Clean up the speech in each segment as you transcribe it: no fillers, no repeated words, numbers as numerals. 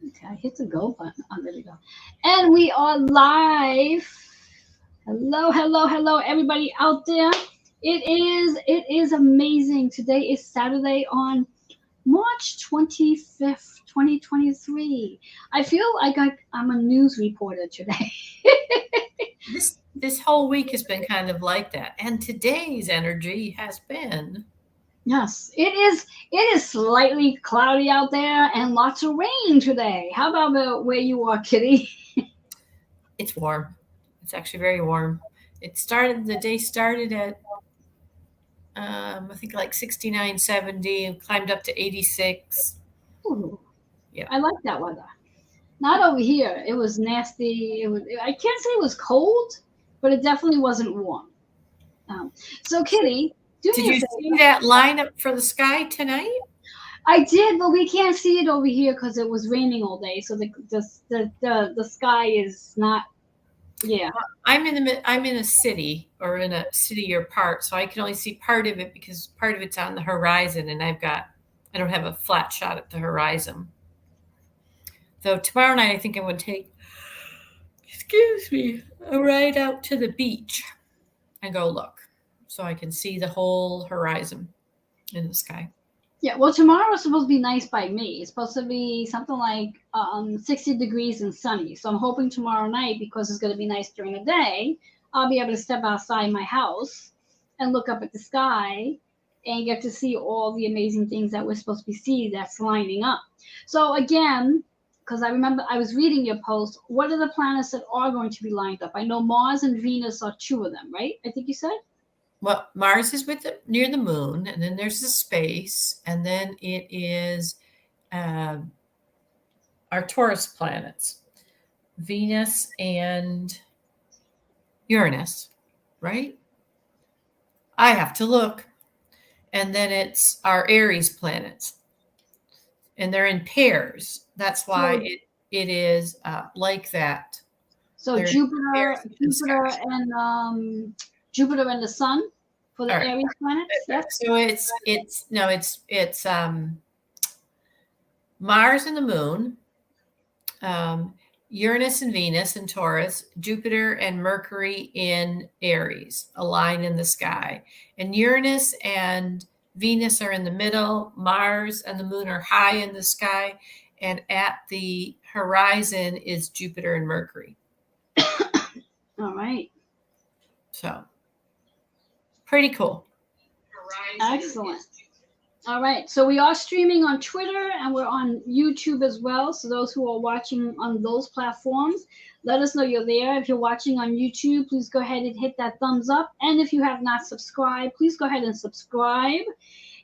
Okay, I hit the go button. Oh, there we go. And we are live. Hello, hello, hello, everybody out there. It is amazing. Today is Saturday on March 25th, 2023. I feel like I'm a news reporter today. This whole week has been kind of like that, and today's energy has been. Yes, it is slightly cloudy out there and lots of rain today. How about where you are, Kitty? It's warm. It's actually very warm. The day started at I think like 69, 70, and climbed up to 86. Ooh, Yeah. I like that weather. Not over here. It was nasty. It was. I can't say it was cold, but it definitely wasn't warm. Um, so, Kitty, do Did me a you see favor. that lineup for the sky tonight? I did, but we can't see it over here because it was raining all day. So the sky is not. Yeah. I'm in a city or in a city part, so I can only see part of it because part of it's on the horizon, and I don't have a flat shot at the horizon. Though tomorrow night I think I would take, excuse me, a ride out to the beach and go look so I can see the whole horizon in the sky. Yeah. Well, tomorrow is supposed to be nice by me. It's supposed to be something like 60 degrees and sunny. So I'm hoping tomorrow night, because it's going to be nice during the day, I'll be able to step outside my house and look up at the sky and get to see all the amazing things that we're supposed to be seeing that's lining up. So again, because I remember I was reading your post, what are the planets that are going to be lined up? I know Mars and Venus are two of them, right? I think you said. Well, Mars is near the moon, and then there's the space, and then it is uh, our Taurus planets, Venus and Uranus, right? I have to look. And then it's our Aries planets, and they're in pairs. That's why So it is like that. So They're in pairs Jupiter, in the sky. Jupiter and the Sun for All the right. Aries planets. Yep. So it's no, it's Mars and the Moon, um, Uranus and Venus in Taurus, Jupiter and Mercury in Aries, a line in the sky, and Uranus and Venus are in the middle. Mars and the Moon are high in the sky, and at the horizon is Jupiter and Mercury. All right. So pretty cool. Excellent. All right. So we are streaming on Twitter and we're on YouTube as well. So those who are watching on those platforms, let us know you're there. If you're watching on YouTube, please go ahead and hit that thumbs up. And if you have not subscribed, please go ahead and subscribe.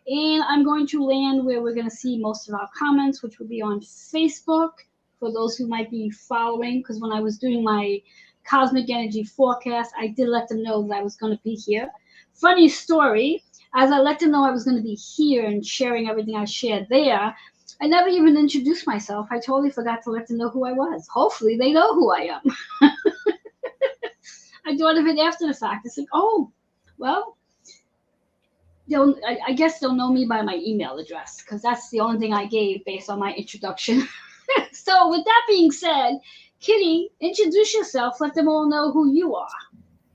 And I'm going to land where we're going to see most of our comments, which will be on Facebook for those who might be following. Because when I was doing my cosmic energy forecast, I did let them know that I was going to be here. Funny story, as I let them know I was going to be here and sharing everything I shared there, I never even introduced myself. I totally forgot to let them know who I was. Hopefully, they know who I am. I thought of it after the fact. It's like, oh, well, I guess they'll know me by my email address because that's the only thing I gave based on my introduction. So, with that being said, Kitty, introduce yourself. Let them all know who you are.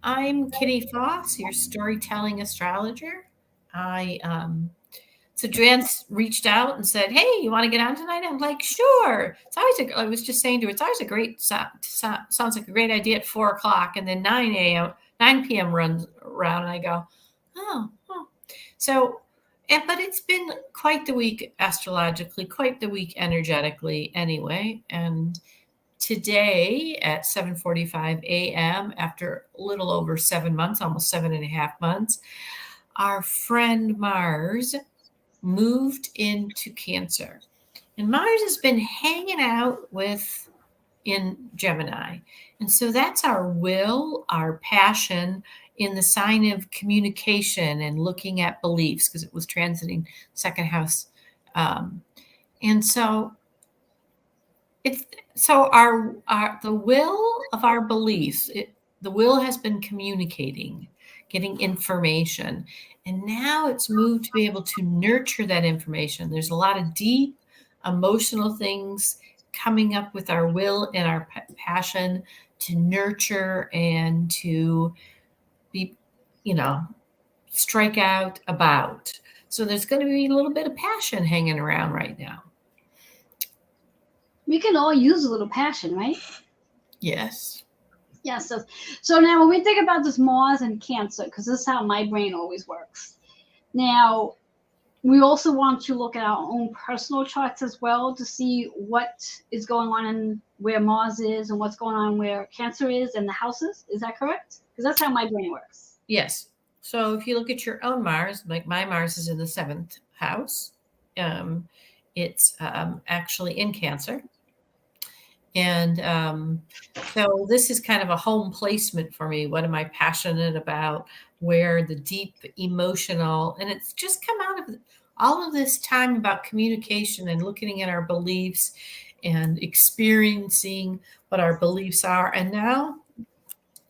I'm Kitty Foss, your storytelling astrologer. I So Joanne reached out and said, "Hey, you want to get on tonight?" I'm like, "Sure." I was just saying to her, it's always a sounds like a great idea at 4 o'clock, and then 9 p.m. runs around, and I go, "Oh." So, but it's been quite the week astrologically, quite the week energetically, anyway, and today at 7:45 a.m. after a little over 7 months, almost 7.5 months, our friend Mars moved into Cancer. And Mars has been hanging out with in Gemini. And so that's our will, our passion in the sign of communication and looking at beliefs because it was transiting second house. Um, and so it's our the will of our beliefs. The will has been communicating, getting information, and now it's moved to be able to nurture that information. There's a lot of deep emotional things coming up with our will and our passion to nurture and to be, strike out about. So there's going to be a little bit of passion hanging around right now. We can all use a little passion, right? Yes. Yeah. So now when we think about this Mars and Cancer, because this is how my brain always works. Now, we also want to look at our own personal charts as well to see what is going on and where Mars is and what's going on where Cancer is and the houses. Is that correct? Because that's how my brain works. Yes. So if you look at your own Mars, like my Mars is in the 7th house. It's actually in Cancer. And so this is kind of a home placement for me. What am I passionate about? Where the deep emotional, and it's just come out of all of this time about communication and looking at our beliefs and experiencing what our beliefs are. And now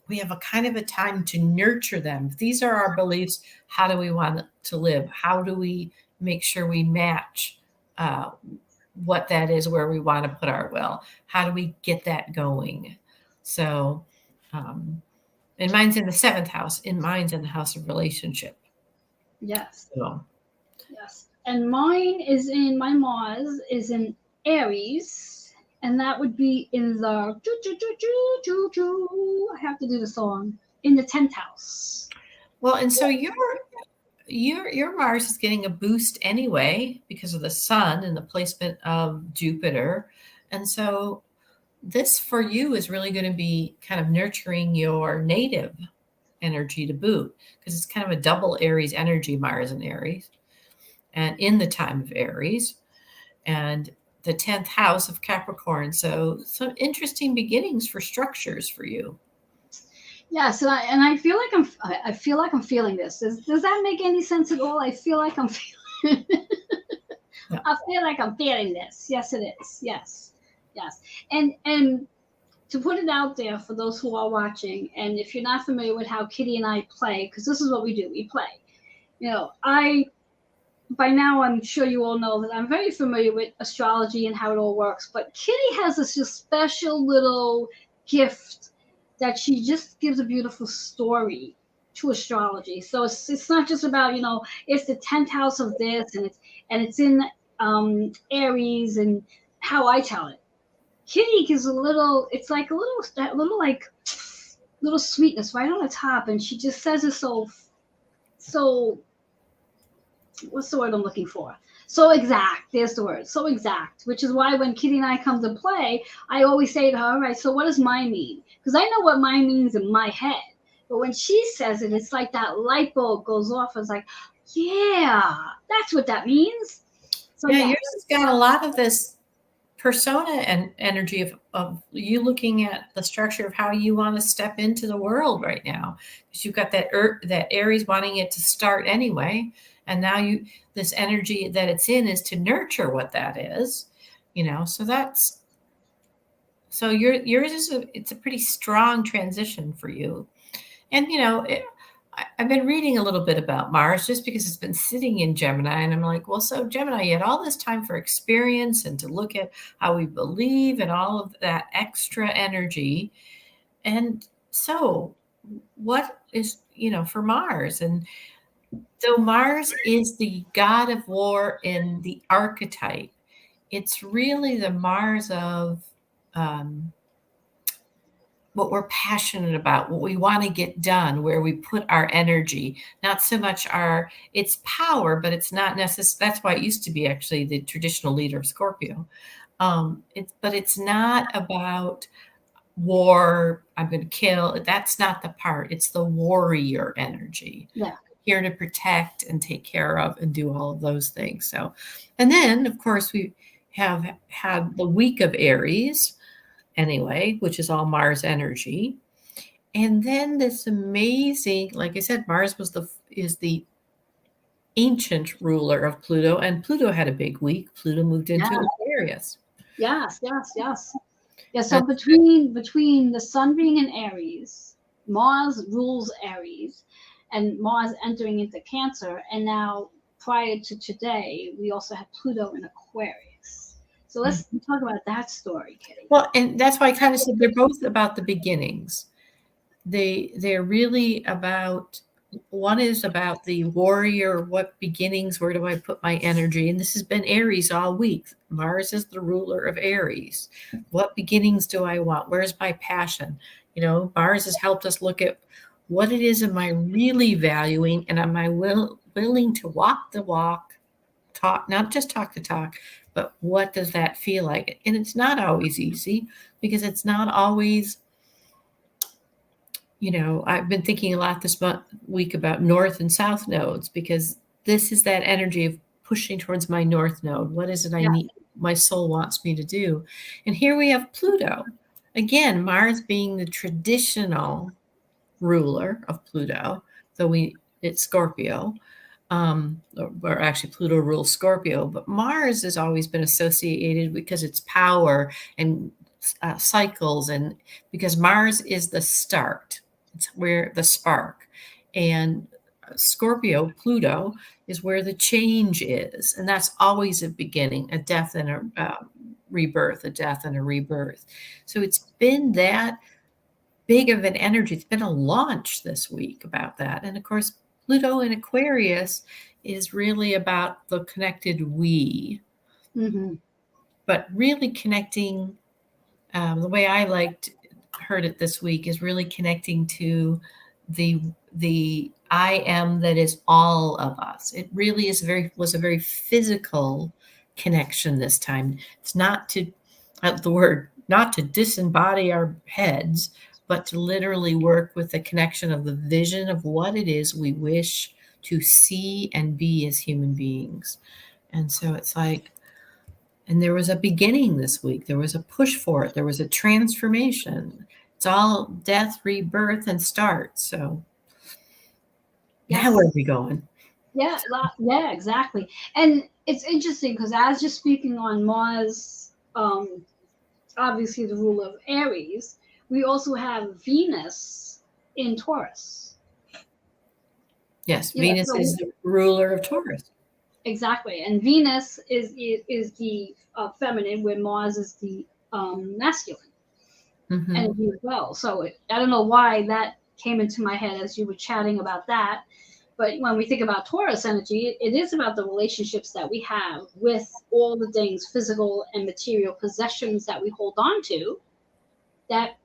we have a kind of a time to nurture them. If these are our beliefs, how do we want to live? How do we make sure we match what that is, where we want to put our will? How do we get that going? So, and mine's in the 7th house, and mine's in the house of relationship. Yes. So. Yes. And my Mars is in Aries, and that would be in the I have to do the song in the 10th house. Well, and so your Mars is getting a boost anyway because of the sun and the placement of Jupiter. And so this for you is really going to be kind of nurturing your native energy to boot, because it's kind of a double Aries energy, Mars and Aries, and in the time of Aries and the 10th house of Capricorn. So some interesting beginnings for structures for you. Yes, and I feel like I'm feeling this. Does that make any sense at all? I feel like I'm feeling. Yeah. I feel like I'm feeling this. Yes, it is. Yes. And to put it out there for those who are watching, and if you're not familiar with how Kitty and I play, because this is what we do. We play. By now I'm sure you all know that I'm very familiar with astrology and how it all works. But Kitty has this just special little gift that she just gives a beautiful story to astrology. So it's not just about, it's the 10th house of this and it's in Aries and how I tell it. Kitty gives it's like a little sweetness right on the top, and she just says it so what's the word I'm looking for? So exact. There's the word. So exact, which is why when Kitty and I come to play, I always say to her, all right, so what does mine mean? Because I know what mine means in my head. But when she says it, it's like that light bulb goes off. It's like, yeah, that's what that means. So yeah, yours has got a lot of this persona and energy of you looking at the structure of how you want to step into the world right now. Because you've got that Aries wanting it to start anyway. And now this energy that it's in is to nurture what that is, so yours is it's a pretty strong transition for you. And, I've been reading a little bit about Mars just because it's been sitting in Gemini, and I'm like, well, so Gemini, you had all this time for experience and to look at how we believe and all of that extra energy. And so what is, for Mars? And so Mars is the god of war in the archetype. It's really the Mars of what we're passionate about, what we want to get done, where we put our energy, not so much it's power, but it's not necessary. That's why it used to be actually the traditional leader of Scorpio. But it's not about war. I'm going to kill. That's not the part. It's the warrior energy. Yeah. Here to protect and take care of and do all of those things. So, and then of course we have had the week of Aries anyway, which is all Mars energy. And then this amazing, like I said, Mars is the ancient ruler of Pluto, and Pluto had a big week. Pluto moved into Aquarius. Yes. Yeah, so between the sun being in Aries, Mars rules Aries, and Mars entering into Cancer, and now prior to today, we also have Pluto in Aquarius. So let's talk about that story, Kitty. Well, and that's why I kind of said they're both about the beginnings. They're really about, one is about the warrior, what beginnings, where do I put my energy? And this has been Aries all week. Mars is the ruler of Aries. What beginnings do I want? Where's my passion? You know, Mars has helped us look at what it is am I really valuing, and am I willing to walk the walk, talk, not just talk the talk, but what does that feel like? And it's not always easy, because it's not always, you know, I've been thinking a lot this week about north and south nodes, because this is that energy of pushing towards my north node. What is it I need? My soul wants me to do. And here we have Pluto. Again, Mars being the traditional ruler of Pluto, though it's Scorpio. Or actually Pluto rules Scorpio, but Mars has always been associated because it's power and cycles, and because Mars is the start, it's where the spark, and Scorpio, Pluto, is where the change is, and that's always a beginning, a death and a rebirth, a death and a rebirth. So it's been that big of an energy. It's been a launch this week about that, and of course Pluto in Aquarius is really about the connected we, but really connecting. The way I heard it this week is really connecting to the I am that is all of us. It really was a very physical connection this time. It's not to disembody our heads, but to literally work with the connection of the vision of what it is we wish to see and be as human beings. And so it's like, and there was a beginning this week. There was a push for it. There was a transformation. It's all death, rebirth, and start. So now where are we going? Yeah, exactly. And it's interesting because as you're speaking on Mars, obviously the ruler of Aries, we also have Venus in Taurus. Yes, Venus is the ruler of Taurus. Exactly, and Venus is the feminine, where Mars is the masculine energy as well. So I don't know why that came into my head as you were chatting about that. But when we think about Taurus energy, it is about the relationships that we have with all the things, physical and material possessions that we hold on to, that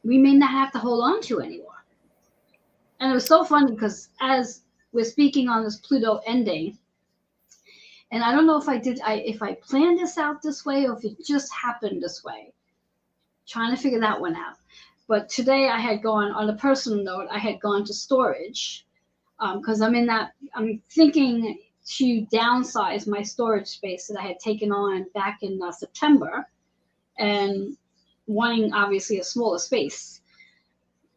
we may not have to hold on to anymore. And it was so funny because as we're speaking on this Pluto ending, and I don't know if I planned this out this way or if it just happened this way, trying to figure that one out. But today I had gone, on a personal note, I had gone to storage because I'm thinking to downsize my storage space that I had taken on back in September, and wanting obviously a smaller space.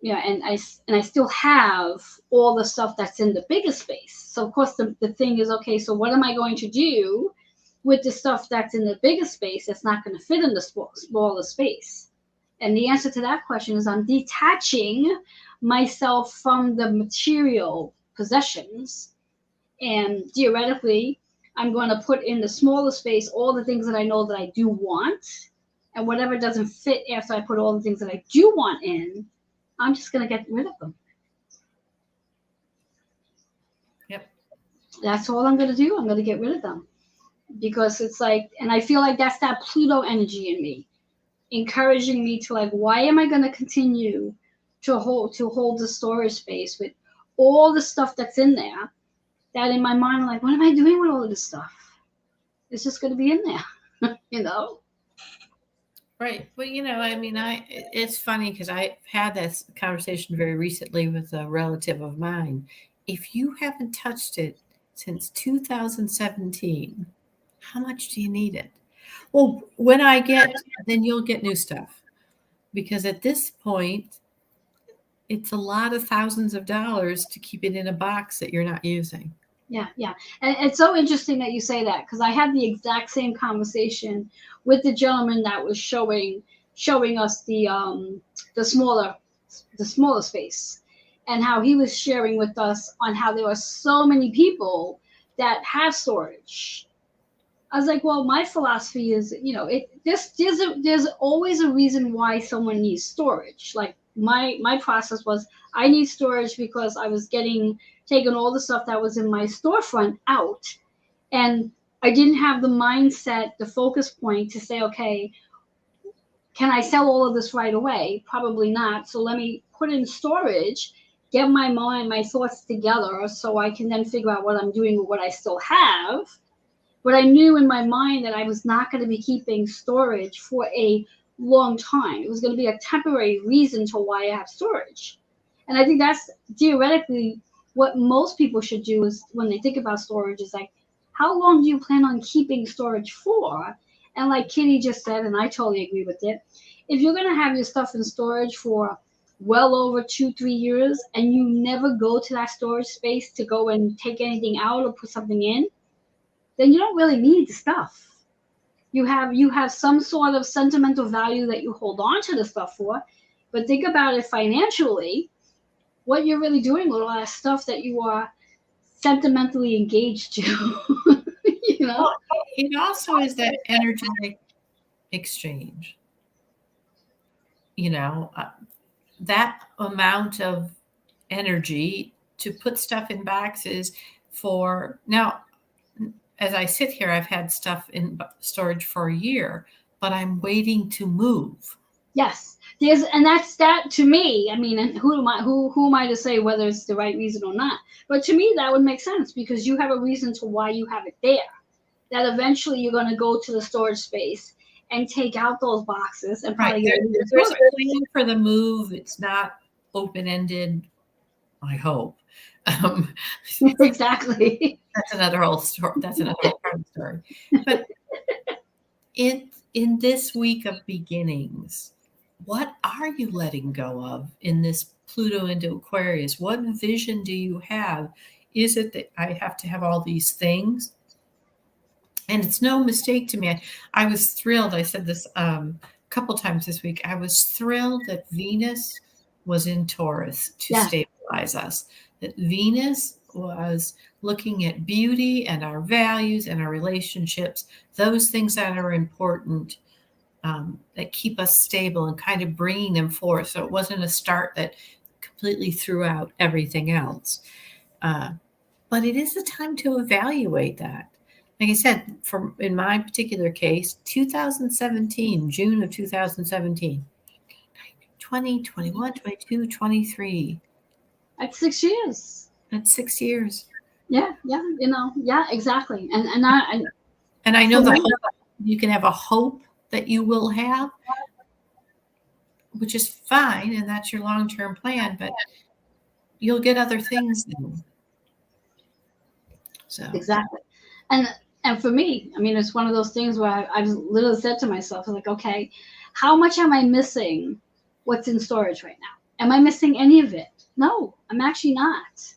Yeah, and I still have all the stuff that's in the bigger space. So of course the thing is, okay, so what am I going to do with the stuff that's in the bigger space that's not going to fit in the smaller space? And the answer to that question is I'm detaching myself from the material possessions, and theoretically I'm going to put in the smaller space all the things that I know that I do want, and whatever doesn't fit after I put all the things that I do want in, I'm just going to get rid of them. Yep. That's all I'm going to do. I'm going to get rid of them because it's like, and I feel like that's that Pluto energy in me, encouraging me to like, why am I going to continue to hold the storage space with all the stuff that's in there that in my mind, I'm like, what am I doing with all of this stuff? It's just going to be in there, you know? Right. Well, you know, I mean, it's funny because I had this conversation very recently with a relative of mine. If you haven't touched it since 2017, how much do you need it? Well, when I get, then you'll get new stuff. Because at this point, it's a lot of thousands of dollars to keep it in a box that you're not using. Yeah. And it's so interesting that you say that, because I had the exact same conversation with the gentleman that was showing us the smaller space, and how he was sharing with us on how there are so many people that have storage I was like, well, my philosophy is, there's always a reason why someone needs storage. Like my process was, I need storage because I was taking all the stuff that was in my storefront out, and I didn't have the mindset, the focus point to say, okay, can I sell all of this right away? Probably not. So let me put in storage, get my mind, my thoughts together, so I can then figure out what I'm doing with what I still have. But I knew in my mind that I was not going to be keeping storage for a long time. It was going to be a temporary reason to why I have storage. And I think that's theoretically what most people should do, is when they think about storage, is like, how long do you plan on keeping storage for? And like Kitty just said, and I totally agree with it, if you're going to have your stuff in storage for well over 2-3 years and you never go to that storage space to go and take anything out or put something in, then you don't really need the stuff. You have some sort of sentimental value that you hold on to the stuff for, but think about it financially, what you're really doing with all that stuff that you are sentimentally engaged to. Well, it also is that energetic exchange. That amount of energy to put stuff in boxes for now. As I sit here, I've had stuff in storage for a year, but I'm waiting to move. Yes, that's that to me. I mean, and who am I to say whether it's the right reason or not? But to me, that would make sense, because you have a reason to why you have it there. That eventually you're going to go to the storage space and take out those boxes and probably get there's a plan for the move. It's not open-ended, I hope. Exactly. That's another whole story. That's another whole part of the story. But in this week of beginnings, what are you letting go of in this Pluto into Aquarius? What vision do you have? Is it that I have to have all these things? And it's no mistake to me. I was thrilled. I said this a couple times this week. I was thrilled that Venus was in Taurus to stabilize us. That Venus was looking at beauty and our values and our relationships, those things that are important, that keep us stable, and kind of bringing them forth. So it wasn't a start that completely threw out everything else. But it is a time to evaluate that. Like I said, in my particular case, 2017, June of 2017, 20, 21, 22, 23. That's 6 years. That's 6 years. Yeah, exactly. And I know that you can have a hope that you will have, which is fine, and that's your long-term plan, but you'll get other things then. So exactly. And for me, I mean, it's one of those things where I've literally said to myself, like, okay, how much am I missing what's in storage right now? Am I missing any of it? No, I'm actually not.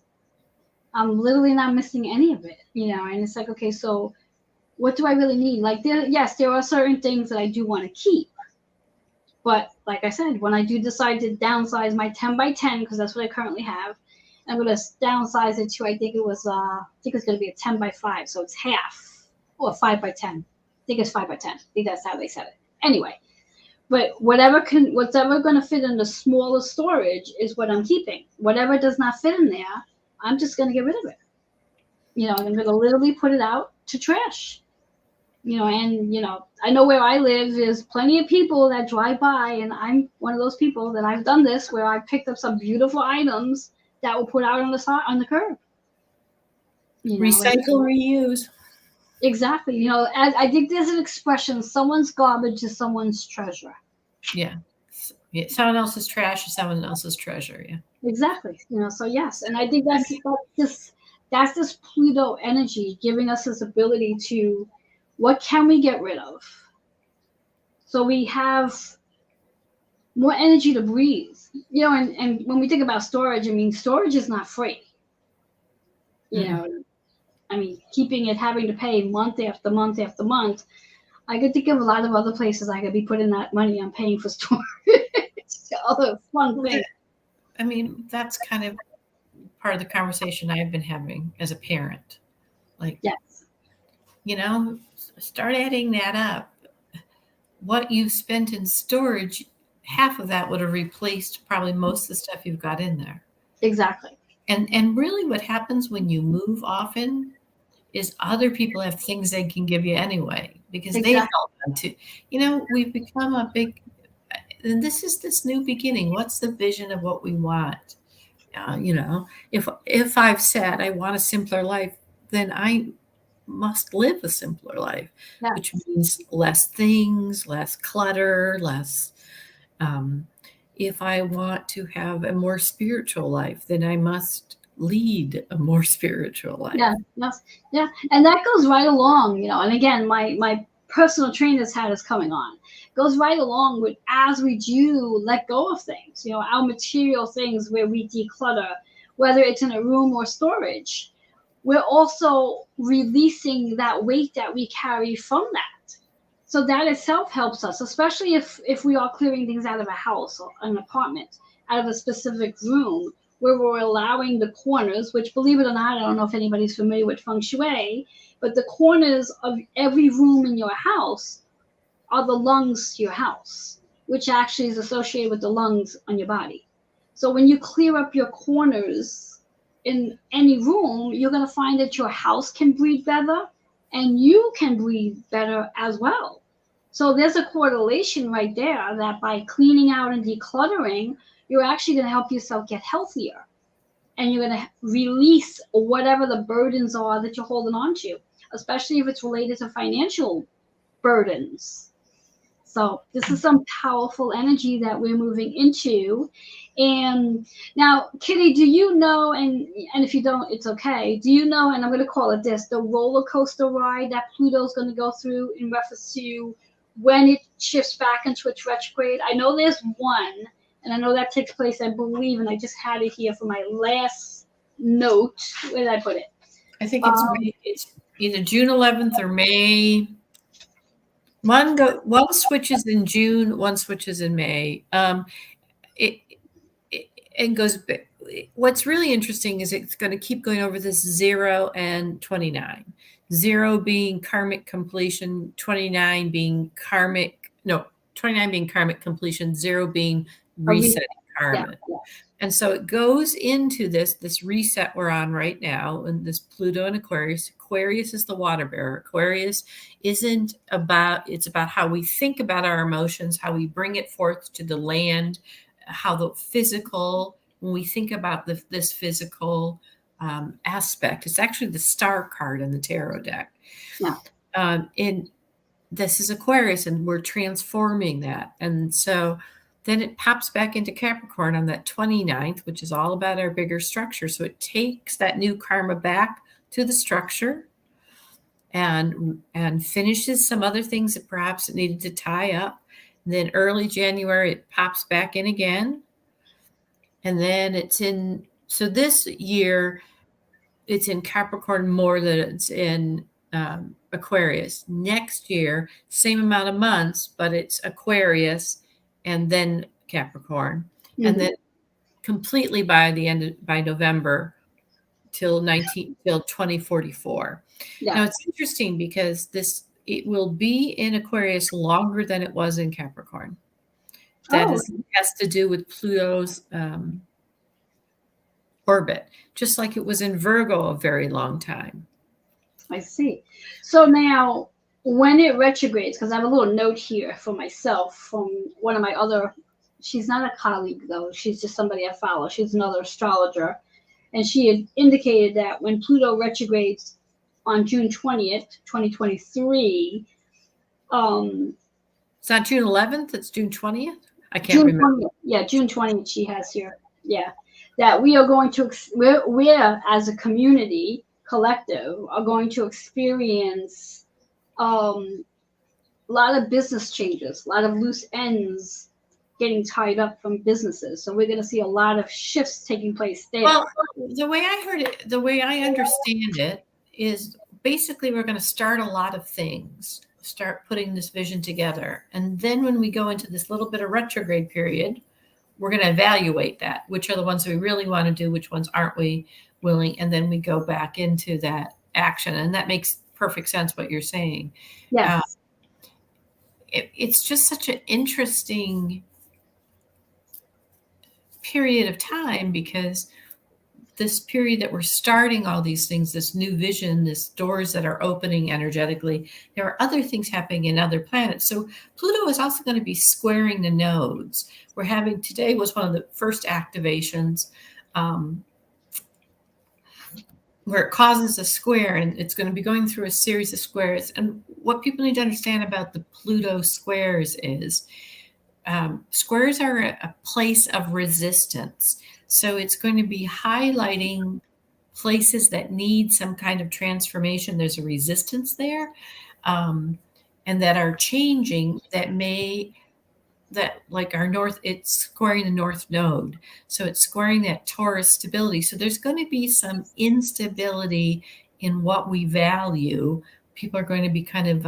I'm literally not missing any of it, and it's like, okay, so what do I really need? Like, there are certain things that I do want to keep. But like I said, when I do decide to downsize my 10 by 10, because that's what I currently have, I'm going to downsize it to, I think it's going to be a 10 by 5. So it's half, or 5 by 10. I think it's 5 by 10. I think that's how they said it. Anyway, but whatever going to fit in the smallest storage is what I'm keeping. Whatever does not fit in there, I'm just going to get rid of it. I'm going to literally put it out to trash. And I know where I live, there's plenty of people that drive by, and I'm one of those people that I've done this, where I picked up some beautiful items that were put out on the curb. Recycle, reuse. Exactly. I think there's an expression: someone's garbage is someone's treasure. Yeah. Someone else's trash is someone else's treasure. Yeah. Exactly. So yes, and I think that's this Pluto energy giving us this ability to, what can we get rid of? So we have more energy to breathe. And when we think about storage, I mean, storage is not free. I mean, keeping it, having to pay month after month after month. I could think of a lot of other places I could be putting that money on paying for storage. Other fun things. I mean, that's kind of part of the conversation I've been having as a parent. Like, yes, start adding that up. What you've spent in storage, half of that would have replaced probably most of the stuff you've got in there. Exactly. And really what happens when you move often is other people have things they can give you anyway, because they've held on to, we've become a big, and this is this new beginning. What's the vision of what we want? If I've said I want a simpler life, then I must live a simpler life, which means less things, less clutter, less. If I want to have a more spiritual life, then I must lead a more spiritual life. Yeah. And that goes right along, and again, my personal trainer's hat is coming on. It goes right along with, as we do let go of things, our material things where we declutter, whether it's in a room or storage, we're also releasing that weight that we carry from that. So that itself helps us, especially if we are clearing things out of a house or an apartment, out of a specific room, where we're allowing the corners, which, believe it or not, I don't know if anybody's familiar with feng shui, but the corners of every room in your house are the lungs to your house, which actually is associated with the lungs on your body. So when you clear up your corners in any room, you're going to find that your house can breathe better and you can breathe better as well. So there's a correlation right there that by cleaning out and decluttering, you're actually going to help yourself get healthier. And you're going to release whatever the burdens are that you're holding on to, especially if it's related to financial burdens. So this is some powerful energy that we're moving into. And now, Kitty, do you know, and if you don't, it's okay, do you know, and I'm going to call it this, the roller coaster ride that Pluto's going to go through in reference to when it shifts back into its retrograde? I know there's one, and I know that takes place, I believe, and I just had it here for my last note. Where did I put it? I think it's either June 11th or May. One switches in June, one switches in May. It goes. What's really interesting is it's going to keep going over this 0 and 29. 0 being karmic completion, 29 being karmic completion, 0 being resetting karma. Yeah. And so it goes into this reset we're on right now, and this Pluto and Aquarius. Aquarius is the water bearer. Aquarius it's about how we think about our emotions, how we bring it forth to the land, how the physical, when we think about this physical aspect, it's actually the star card in the tarot deck. Yeah. And this is Aquarius, and we're transforming that. And so then it pops back into Capricorn on that 29th, which is all about our bigger structure. So it takes that new karma back to the structure and finishes some other things that perhaps it needed to tie up. And then early January, it pops back in again. And then so this year, it's in Capricorn more than it's in Aquarius. Next year, same amount of months, but it's Aquarius and then Capricorn, and then completely by November till 2044. Yeah. Now it's interesting because it will be in Aquarius longer than it was in Capricorn. That has to do with Pluto's orbit, just like it was in Virgo a very long time. I see. So now, when it retrogrades, because I have a little note here for myself from one of my other, she's not a colleague though, she's just somebody I follow. She's another astrologer. And she had indicated that when Pluto retrogrades on June 20th, 2023. It's not June 11th, it's June 20th? I can't remember. 20th. Yeah, June 20th she has here. Yeah. That we are going to, we're as a community, collective, are going to experience a lot of business changes, a lot of loose ends getting tied up from businesses. So we're going to see a lot of shifts taking place there. Well, the way I heard it, the way I understand it is basically we're going to start a lot of things, start putting this vision together. And then when we go into this little bit of retrograde period, we're going to evaluate that, which are the ones we really want to do, which ones aren't we willing, and then we go back into that action. And that makes perfect sense what you're saying. Yes. It's just such an interesting period of time, because this period that we're starting all these things, this new vision, this doors that are opening energetically, there are other things happening in other planets. So Pluto is also going to be squaring the nodes. We're having, today was one of the first activations where it causes a square, and it's going to be going through a series of squares. And what people need to understand about the Pluto squares is squares are a place of resistance. So it's going to be highlighting places that need some kind of transformation. There's a resistance there, and that are changing, that like our north, it's squaring the north node. So it's squaring that Taurus stability. So there's going to be some instability in what we value. People are going to be kind of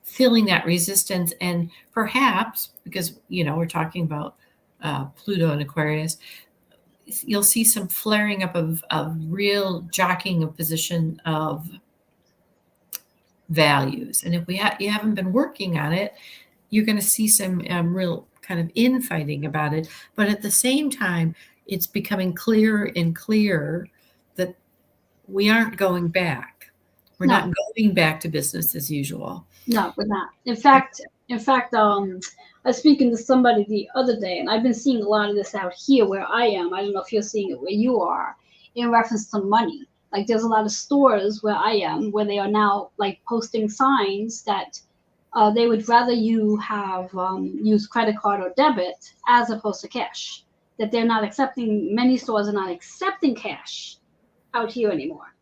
feeling that resistance, and perhaps because, we're talking about Pluto and Aquarius, you'll see some flaring up of real jockeying of position of values. And if you haven't been working on it, you're going to see some real kind of infighting about it. But at the same time, it's becoming clearer and clearer that we aren't going back. We're not going back to business as usual. No, we're not. In fact, I was speaking to somebody the other day, and I've been seeing a lot of this out here where I am. I don't know if you're seeing it where you are, in reference to money. Like, there's a lot of stores where I am where they are now like posting signs that they would rather you have use credit card or debit as opposed to cash. That they're not accepting. Many stores are not accepting cash out here anymore.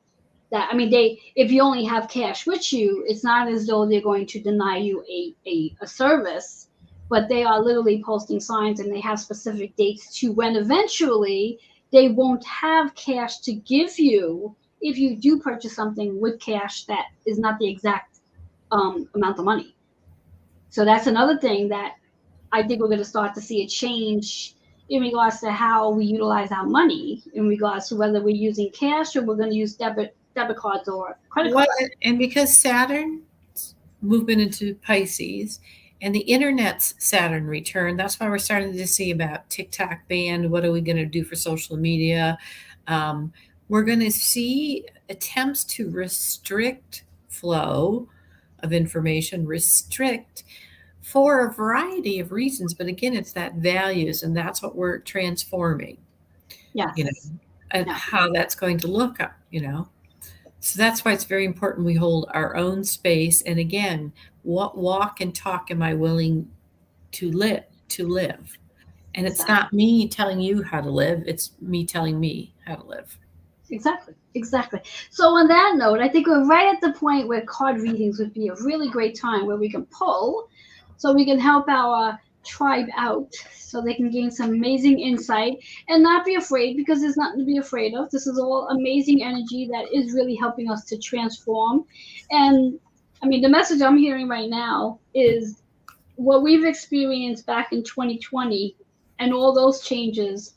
That, I mean, if you only have cash with you, it's not as though they're going to deny you a service, but they are literally posting signs, and they have specific dates to when eventually they won't have cash to give you if you do purchase something with cash that is not the exact amount of money. So that's another thing that I think we're going to start to see a change in regards to how we utilize our money, in regards to whether we're using cash or we're going to use debit cards or credit cards. And because Saturn's movement into Pisces and the internet's Saturn return, that's why we're starting to see about TikTok ban. What are we going to do for social media? We're going to see attempts to restrict flow of information, restrict for a variety of reasons. But again, it's that values, and that's what we're transforming. Yes. And how that's going to look, So that's why it's very important we hold our own space. And again, what walk and talk am I willing to live? And it's not me telling you how to live. It's me telling me how to live. Exactly. So on that note, I think we're right at the point where card readings would be a really great time where we can pull, so we can help our tribe out, so they can gain some amazing insight and not be afraid, because there's nothing to be afraid of. This is all amazing energy that is really helping us to transform. And I mean, the message I'm hearing right now is what we've experienced back in 2020 and all those changes.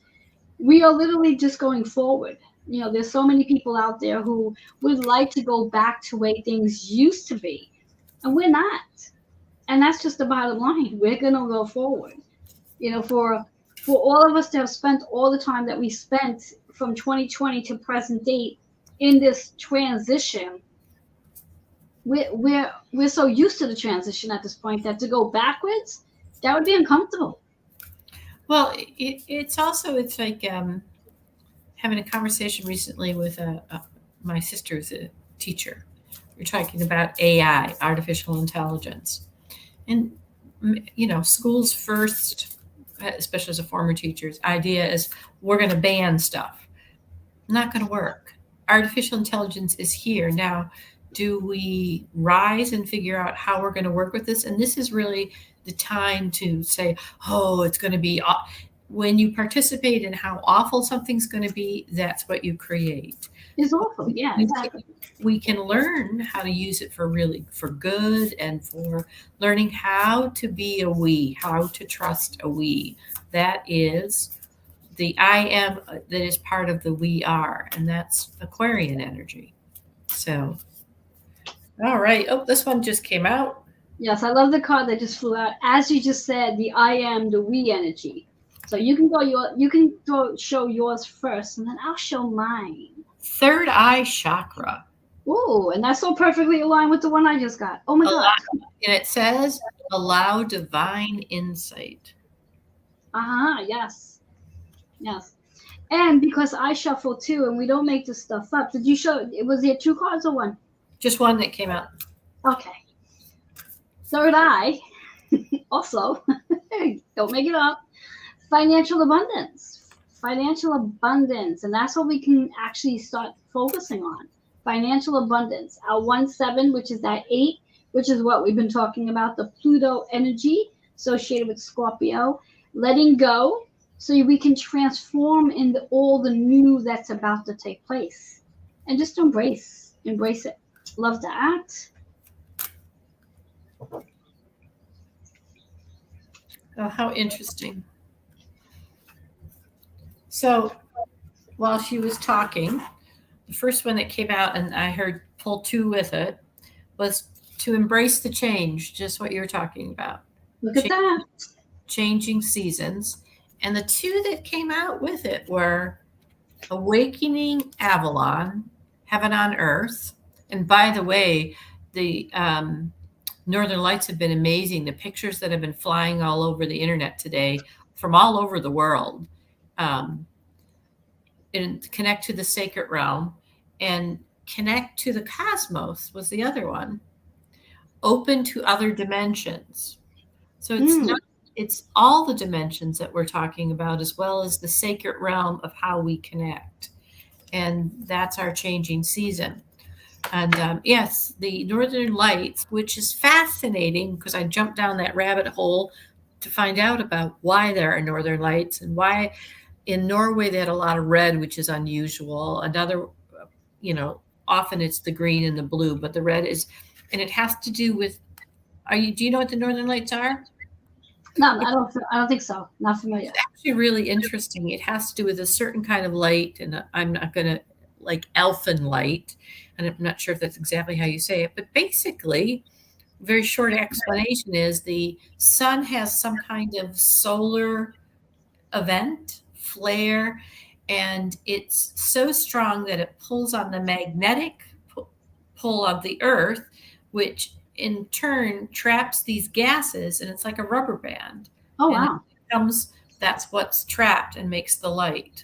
We are literally just going forward. There's so many people out there who would like to go back to the way things used to be, and we're not. And that's just the bottom line. We're going to go forward. For all of us to have spent all the time that we spent from 2020 to present date in this transition, we're so used to the transition at this point that to go backwards, that would be uncomfortable. Well, it's like having a conversation recently with my sister, who's a teacher. We're talking about AI, artificial intelligence. And, schools first, especially as a former teacher's idea is we're going to ban stuff. Not going to work. Artificial intelligence is here. Now, do we rise and figure out how we're going to work with this? And this is really the time to say, oh, it's going to be, when you participate in how awful something's going to be, that's what you create. It's awful. Yeah, exactly. We can learn how to use it for good, and for learning how to be a we, how to trust a we. That is the I am, that is part of the we are, and that's Aquarian energy. So All right. Oh, this one just came out. Yes, I love the card that just flew out. As you just said, the I am, the we energy. So you can show yours first, and then I'll show mine. Third eye chakra. Ooh, and that's so perfectly aligned with the one I just got. Oh my God. And it says, allow divine insight. Yes. Yes. And because I shuffle too, and we don't make this stuff up, did you show, was there 2 cards or 1? Just one that came out. Okay. Third eye, also, don't make it up. Financial abundance. Financial abundance. And that's what we can actually start focusing on. Financial abundance. Our 1-7, which is that 8, which is what we've been talking about, the Pluto energy associated with Scorpio. Letting go so we can transform into all the new that's about to take place. And just embrace it. Love that. Oh, how interesting. So while she was talking, the first one that came out, and I heard pull 2 with it, was to embrace the change, just what you were talking about. Look at that. Changing seasons. And the 2 that came out with it were Awakening Avalon, Heaven on Earth. And by the way, the Northern Lights have been amazing. The pictures that have been flying all over the internet today from all over the world, and connect to the sacred realm and connect to the cosmos was the other one. Open to other dimensions. So it's all the dimensions that we're talking about, as well as the sacred realm of how we connect. And that's our changing season. And yes, the Northern Lights, which is fascinating because I jumped down that rabbit hole to find out about why there are Northern Lights and why in Norway they had a lot of red, which is unusual. Another, often it's the green and the blue, but the red is, and it has to do with, do you know what the Northern Lights are? No, I don't think so. Not familiar. It's actually really interesting. It has to do with a certain kind of light, and I'm not going to, like elfin light, and I'm not sure if that's exactly how you say it, but basically, very short explanation is the sun has some kind of solar event, flare, and it's so strong that it pulls on the magnetic pull of the earth, which in turn traps these gases, and it's like a rubber band. Oh, wow. That's what's trapped and makes the light.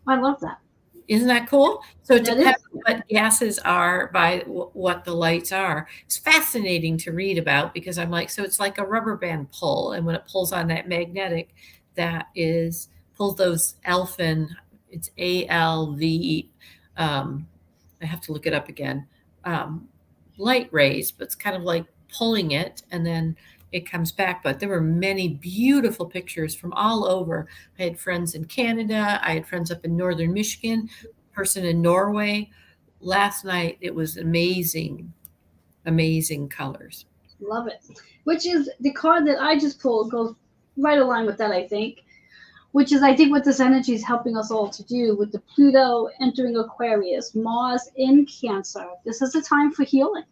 I love that. Isn't that cool? So it depends on what gases are by what the lights are. It's fascinating to read about because I'm like, so it's like a rubber band pull. And when it pulls on that magnetic, pulls those elfin, it's ALV, I have to look it up again, light rays, but it's kind of like pulling it and then it comes back. But there were many beautiful pictures from all over. I had friends in Canada. I had friends up in northern Michigan, person in Norway. Last night, it was amazing, amazing colors. Love it. Which is the card that I just pulled goes right along with that, I think. Which is, I think, what this energy is helping us all to do with the Pluto entering Aquarius, Mars in Cancer. This is a time for healing.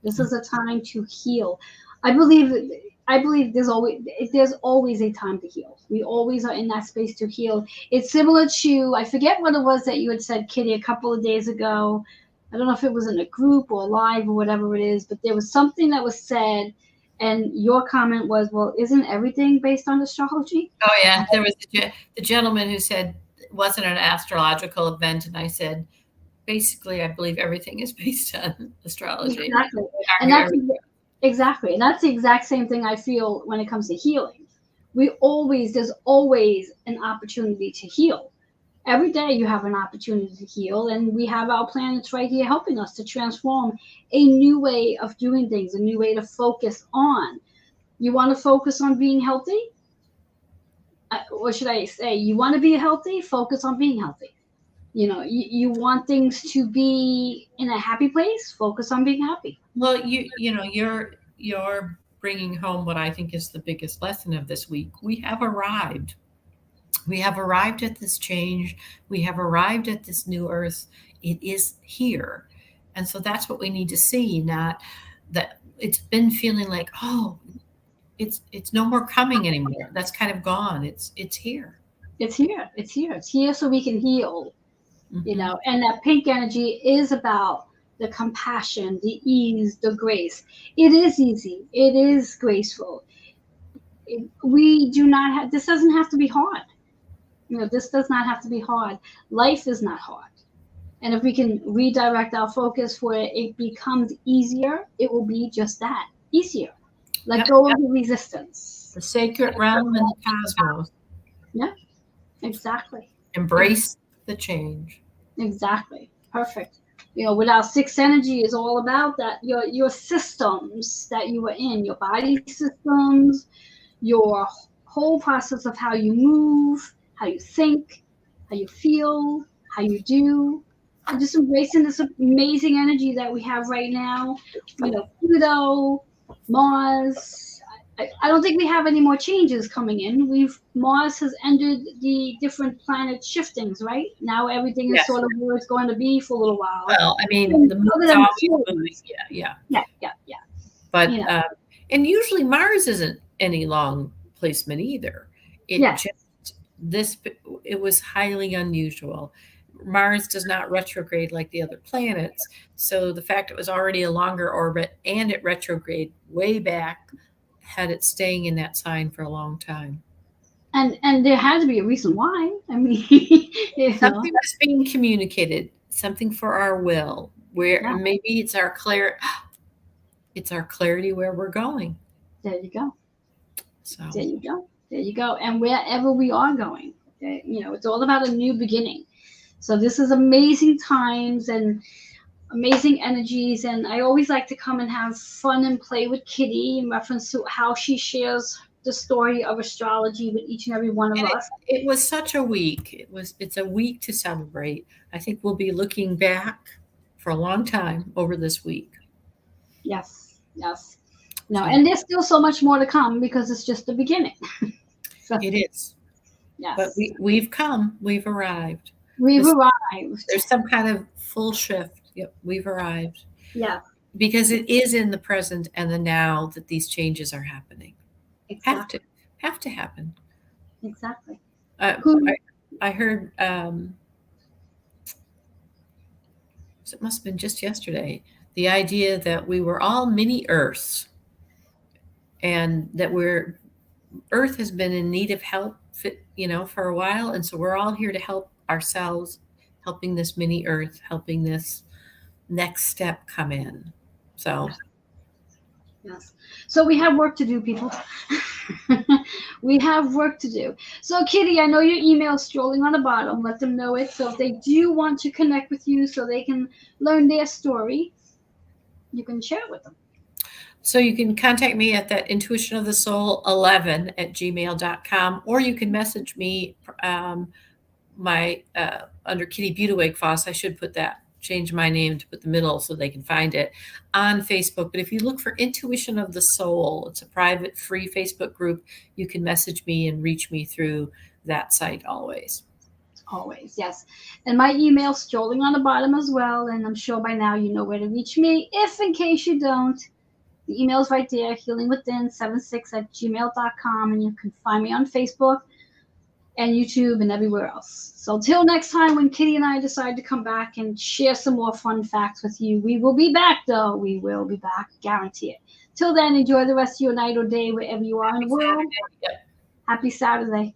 This is a time to heal. I believe there's always a time to heal. We always are in that space to heal. It's similar to, I forget what it was that you had said, Kitty, a couple of days ago. I don't know if it was in a group or live or whatever it is, but there was something that was said. And your comment was, well, isn't everything based on astrology? Oh, yeah. There was the gentleman who said it wasn't an astrological event. And I said, basically, I believe everything is based on astrology. Exactly. And that's the exact same thing I feel when it comes to healing. There's always an opportunity to heal. Every day you have an opportunity to heal, and we have our planets right here helping us to transform a new way of doing things, a new way to focus on. You want to focus on being healthy? What should I say? You want to be healthy? Focus on being healthy. You want things to be in a happy place? Focus on being happy. Well, you're bringing home what I think is the biggest lesson of this week. We have arrived. We have arrived at this change. We have arrived at this new earth. It is here. And so that's what we need to see, not that it's been feeling like, oh, it's no more coming anymore. That's kind of gone. It's here. It's here. It's here. It's here so we can heal, you Mhm. know. And that pink energy is about the compassion, the ease, the grace. It is easy. It is graceful. We do not have, this doesn't have to be hard. You know, this does not have to be hard. Life is not hard. And if we can redirect our focus where it becomes easier, it will be just that, easier. Let Yep, go yep. of the resistance. The sacred realm and the cosmos. Yeah, exactly. Embrace the change. Exactly. Perfect. You know, what our sixth energy is all about, that your systems that you are in, your body systems, your whole process of how you move, how you think, how you feel, how you do, and just embracing this amazing energy that we have right now. You know, Pluto, Mars. I don't think we have any more changes coming in. Mars has ended the different planet shiftings, right? Now everything is Yes. sort of where it's going to be for a little while. Well, I mean, And the other moon's than always Pluto. moving. Yeah. Yeah. But You know. and usually Mars isn't any long placement either. It Yes. just it was highly unusual. Mars does not retrograde like the other planets, so the fact it was already a longer orbit and it retrograde way back had it staying in that sign for a long time. And there had to be a reason why. I mean, you know. Something was being communicated, something for our will, where Yeah. maybe it's our clarity where we're going. There you go. So There you go. There you go. And wherever we are going, you know, it's all about a new beginning. So this is amazing times and amazing energies. And I always like to come and have fun and play with Kitty in reference to how she shares the story of astrology with each and every one of us. it was such a week. It's a week to celebrate. I think we'll be looking back for a long time over this week. Yes. No, and there's still so much more to come because it's just the beginning. So, it is. yes. But we've come. We've arrived. We've arrived. There's some kind of full shift. Yep, we've arrived. Yeah. Because it is in the present and the now that these changes are happening. Exactly. Have to happen. Exactly. I heard it must have been just yesterday, the idea that we were all mini Earths and that Earth has been in need of help, for a while. And so we're all here to help ourselves, helping this mini Earth, helping this next step come in. So. Yes. So we have work to do, people. We have work to do. So Kitty, I know your email is strolling on the bottom. Let them know it. So if they do want to connect with you so they can learn their story, you can share it with them. So you can contact me at that intuitionofthesoul11@gmail.com, or you can message me my under Kitty Buttigieg Foss. I should change my name to put the middle so they can find it on Facebook. But if you look for Intuition of the Soul, it's a private, free Facebook group. You can message me and reach me through that site always. Always, yes. And my email's strolling on the bottom as well. And I'm sure by now you know where to reach me. If in case you don't, the email's right there, healingwithin76@gmail.com. And you can find me on Facebook and YouTube and everywhere else. So till next time, when Kitty and I decide to come back and share some more fun facts with you, we will be back, though. We will be back, guarantee it. Till then, enjoy the rest of your night or day wherever you are in the world. Yep. Happy Saturday.